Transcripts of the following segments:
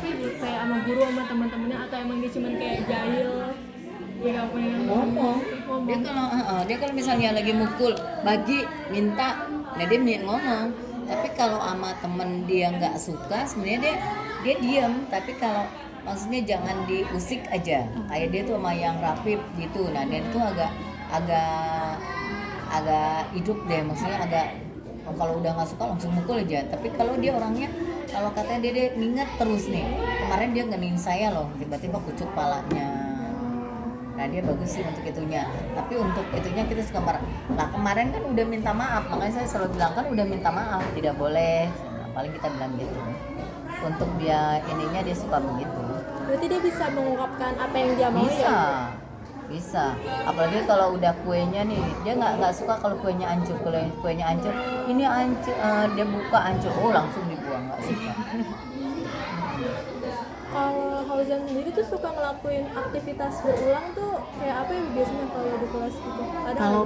apa ibu kayak sama guru sama teman-temannya atau emang dia cuman kayak jahil dia gak pengen ngomong. Dia kalau misalnya lagi mukul bagi minta, nah dia ngomong. Tapi kalau sama temen dia nggak suka, sebenarnya dia diam. Tapi kalau maksudnya jangan diusik aja, kayak dia tuh sama yang rapip gitu. Nah dia tuh agak hidup deh, maksudnya agak, kalau udah nggak suka langsung mukul aja. Tapi kalau dia orangnya, kalau katanya dia nginget terus nih, kemarin dia ngenin saya loh, tiba-tiba kucuk palanya. Nah dia bagus sih untuk itunya, tapi untuk itunya kita suka marah. Nah kemarin kan udah minta maaf, makanya saya selalu bilang kan udah minta maaf, tidak boleh. Nah, paling kita bilang gitu. Untuk dia ininya dia suka begitu. Berarti dia bisa mengungkapkan apa yang dia mau Bisa. Apalagi kalau udah kuenya nih, dia nggak suka kalau kuenya hancur. Kalau kuenya hancur, ini hancur, dia buka hancur, langsung dibuang, nggak suka. Kalau Fauzan sendiri tuh suka ngelakuin aktivitas berulang tuh kayak apa ya biasanya kalau di kelas gitu? Kalau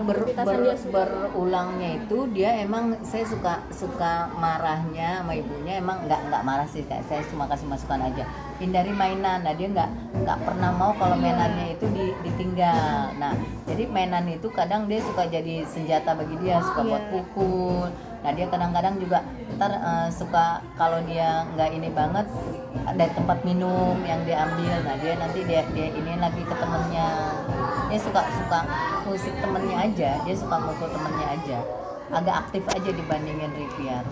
berulangnya itu dia emang, saya suka marahnya sama ibunya, emang nggak marah sih, kayak saya cuma kasih masukan aja, hindari mainan. Nah dia nggak pernah mau kalau mainannya itu ditinggal. Nah jadi mainan itu kadang dia suka jadi senjata bagi dia, suka buat pukul. Nah dia kadang-kadang juga ntar suka, kalau dia nggak ini banget, ada tempat minum yang dia ambil. Nah dia nanti dia ini lagi ke temennya. Dia suka musik temennya aja, dia suka mukul temennya aja. Agak aktif aja dibandingin Riviar.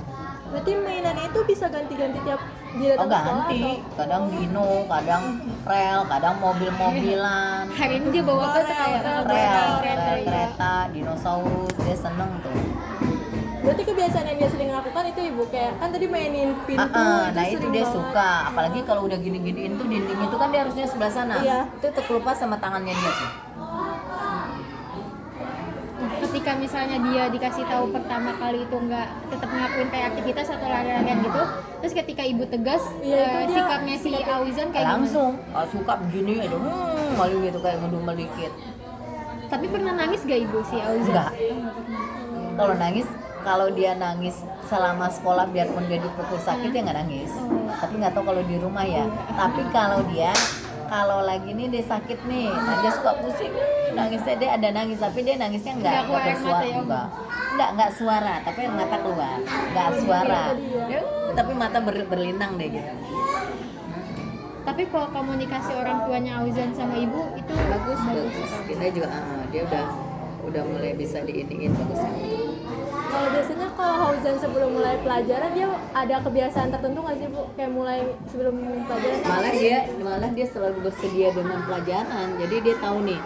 Berarti mainannya itu bisa ganti-ganti tiap dia datang sekolah? Ganti, kadang dino, kadang rel, kadang mobil-mobilan. Hari ini dia bawa ke kayak kereta, dinosaurus, dia seneng tuh. Berarti kebiasaan yang dia sering lakukan itu ibu kayak kan tadi mainin pintu. Nah itu dia suka, apalagi kalau udah gini-giniin tuh dinding itu kan dia harusnya sebelah sana. Iya. Itu terkelupas sama tangannya dia tuh. Ketika misalnya dia dikasih tahu pertama kali itu nggak tetap ngelakuin kayak aktivitas atau lari-larian gitu, terus ketika ibu tegas, sikapnya si Auzan kayak langsung suka begini aja, malu gitu kayak ngedumel dikit. Tapi pernah nangis gak ibu si Auzan? Enggak. Kalau nangis, kalau dia nangis selama sekolah biarpun dia dipukul sakit dia nggak nangis. Tapi nggak tahu kalau di rumah ya. Tapi kalau lagi nih dia sakit nih, nah dia suka pusing, nangisnya dia ada nangis, tapi dia nangisnya nggak bersuara, nggak suara, tapi air mata keluar, nggak suara, tapi mata berlinang deh gitu. Tapi kalau komunikasi orang tuanya Auzan sama ibu itu bagus. Kita juga dia udah mulai bisa diiniin, bagus. Kalau biasanya kalau Fauzan sebelum mulai pelajaran dia ada kebiasaan tertentu nggak sih bu? Kayak mulai sebelum pelajaran? Malah dia selalu bersedia dengan pelajaran. Jadi dia tahu nih,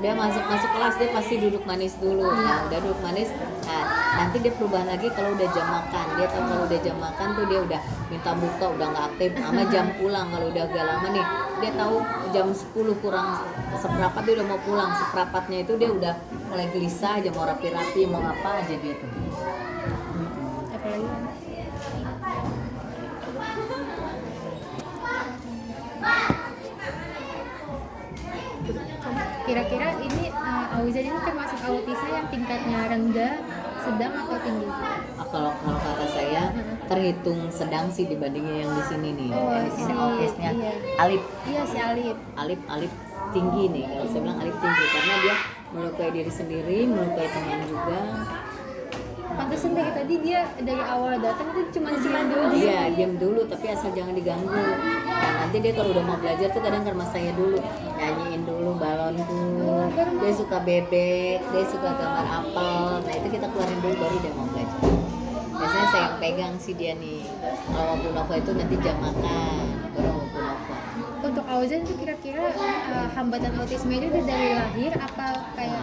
dia masuk kelas dia pasti duduk manis dulu. Nah udah duduk manis, nah nanti dia perubahan lagi kalau udah jam makan. Dia tahu kalau udah jam makan tuh dia udah minta buka, udah nggak aktif. Sama jam pulang, kalau udah agak lama nih, dia tahu jam 10 kurang seperempat dia udah mau pulang. Seperempatnya itu dia udah mulai gelisah aja, mau rapi-rapi, mau apa aja dia tuh. apalagi kira-kira ini Auzan ini termasuk autisnya yang tingkatnya rendah, sedang atau tinggi? Kalau kata saya terhitung sedang sih dibandingin yang di sini nih. Yang di sini autisnya Alif. Iya si Alif tinggi nih. Kalau saya bilang Alif tinggi karena dia melukai diri sendiri, melukai teman juga. Pantesan dari tadi dia dari awal datang tuh cuma diam dulu. Iya, diam dulu tapi asal jangan diganggu. Nah, nanti dia kalau udah mau belajar tuh kadang ke rumah saya dulu, nyanyiin dulu balonku. Dia suka bebek, dia suka gambar apel. Nah, itu kita keluarin dulu baru dia mau belajar. Biasanya saya yang pegang sih dia nih. Kalau mau Punova itu nanti jam makan, baru mau Punova. Untuk Auzan itu kira-kira hambatan autisme itu udah dari lahir apa kayak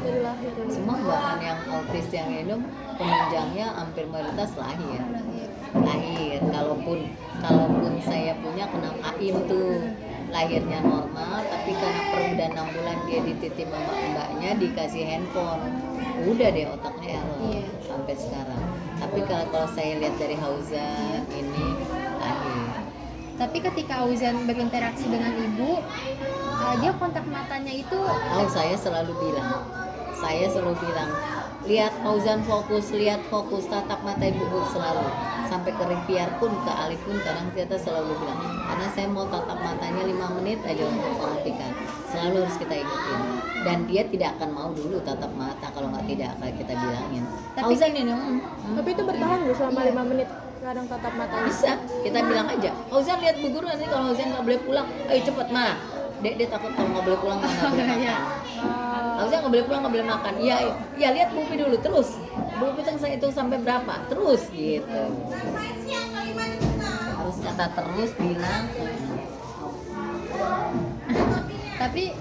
Dari lahir. Semua bahkan yang autis yang minum penunjangnya hampir mayoritas lahir. Kalaupun saya punya kena AIM tuh lahirnya normal, tapi karena udah 6 bulan dia dititip sama mbaknya dikasih handphone, udah deh otaknya error sampai sekarang. Tapi kalau saya lihat dari Fauzan ini lahir. Tapi ketika Auzan berinteraksi dengan ibu, dia kontak matanya itu saya selalu bilang lihat Fauzan fokus, lihat fokus, tatap mata ibu selalu. Sampai ke Riviar pun, ke Alif pun kadang kita selalu bilang, karena saya mau tatap matanya 5 menit aja untuk perhatikan. Selalu harus kita ikutin. Dan dia tidak akan mau dulu tatap mata kalau tidak akan kita bilangin. Fauzan ini, Tapi itu bertahan loh selama 5 menit kadang tatap matanya. bisa, kita bilang aja, Fauzan lihat bu guru, nanti kalau Fauzan nggak boleh pulang, ayo cepet mana? Dia takut kalau nggak boleh pulang nggak boleh makan. Fauzan nggak boleh pulang, nggak boleh makan. Iya, ya lihat Bupi dulu terus. Bupi itu sampai berapa? Terus gitu. Harus kata terus bilang. Tapi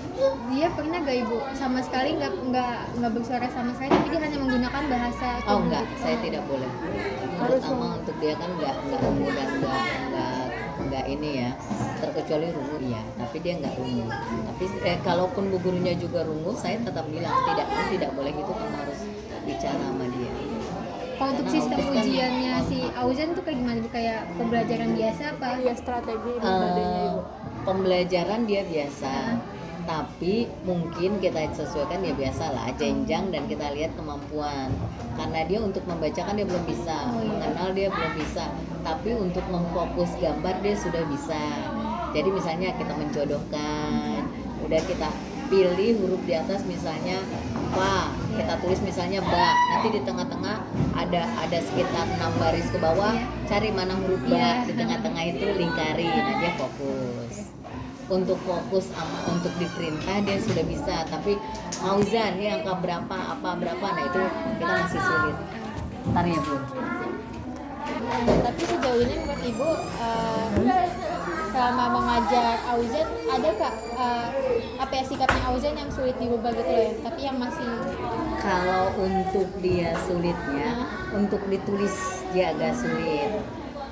dia pernah gak ibu sama sekali nggak bersuara sama sekali, tapi dia hanya menggunakan bahasa Oh tubuh enggak, gitu? saya tidak boleh. Terutama untuk dia kan nggak rungu dan nggak ini ya. Terkecuali rungu iya, tapi dia nggak rungu. Tapi kalaupun bu gurunya juga rungu, saya tetap bilang tidak boleh gitu, kamu harus bicara sama dia. Kalau untuk Karena sistem autis kan- ujiannya si Auzan tuh kayak gimana? Kayak pembelajaran biasa apa? Iya, strategi metodenya Ibu. Pembelajaran dia biasa, tapi mungkin kita sesuaikan ya biasalah jenjang dan kita lihat kemampuan. Karena dia untuk membacakan dia belum bisa, mengenal dia belum bisa, tapi untuk memfokus gambar dia sudah bisa. Jadi misalnya kita menjodohkan, udah kita pilih huruf di atas misalnya ba, kita tulis misalnya ba, nanti di tengah-tengah ada sekitar 6 baris ke bawah, cari mana huruf ba, di tengah-tengah itu lingkari, nah dia fokus. Untuk fokus untuk diperintah dia sudah bisa, tapi Fauzan ini angka berapa, apa berapa, nah itu kita masih sulit. Ntar ya Bu. Tapi sejauh ini menurut ibu selama mengajar Auzan ada kak apa ya sikapnya Auzan yang sulit dirubah gitu loh ya, tapi yang masih Kalau untuk dia sulitnya, untuk ditulis dia agak sulit.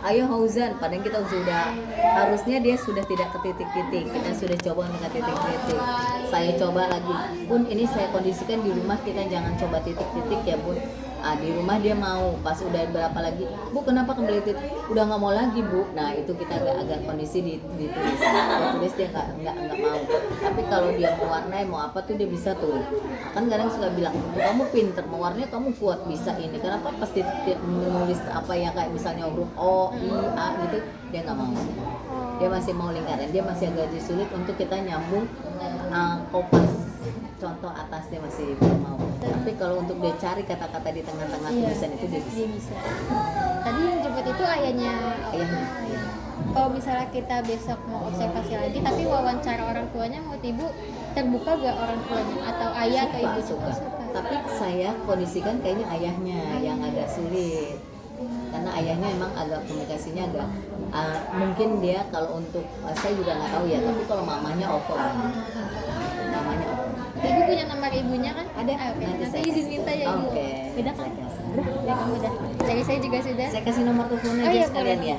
Ayo Fauzan, padahal kita sudah, harusnya dia sudah tidak ke titik-titik, kita sudah coba untuk ke titik-titik. Saya coba lagi, Bun ini saya kondisikan di rumah, kita jangan coba titik-titik ya Bun. Di rumah dia mau, pas udah berapa lagi, Bu kenapa kembali titik? Udah nggak mau lagi Bu. Nah itu kita agak kondisi ditulis. Kalau tulis dia nggak mau. Tapi kalau dia mau warnai mau apa tuh dia bisa tuh. Kan kadang suka bilang, kamu pinter mewarnai, kamu kuat bisa ini. Kenapa pas menulis apa ya kayak misalnya huruf O, I, A gitu dia nggak mau. Dia masih mau lingkaran, dia masih agak sulit untuk kita nyambung kopas. Contoh atasnya masih belum mau. Tapi kalau untuk dia cari kata-kata di tengah-tengah tulisan itu dia bisa. Tadi yang jemput itu ayahnya. Ayahnya. Kalau misalnya kita besok mau observasi lagi, tapi wawancara orang tuanya menurut ibu terbuka gak orang tuanya atau ayah atau ibu suka. Tapi saya kondisikan kayaknya ayahnya yang agak sulit. Karena ayahnya emang agak komunikasinya agak mungkin dia kalau untuk saya juga nggak tahu ya. Tapi kalau mamanya open. Mamanya open. Ibu punya nomor ibunya kan? Ada. Oke. Nanti saya izin kasih. minta ya ibu. Oke. Udah kan? Saya kasih. Udah kamu udah. Dari saya juga sudah. Saya kasih nomor teleponnya Oh, aja iya, sekalian boleh. ya.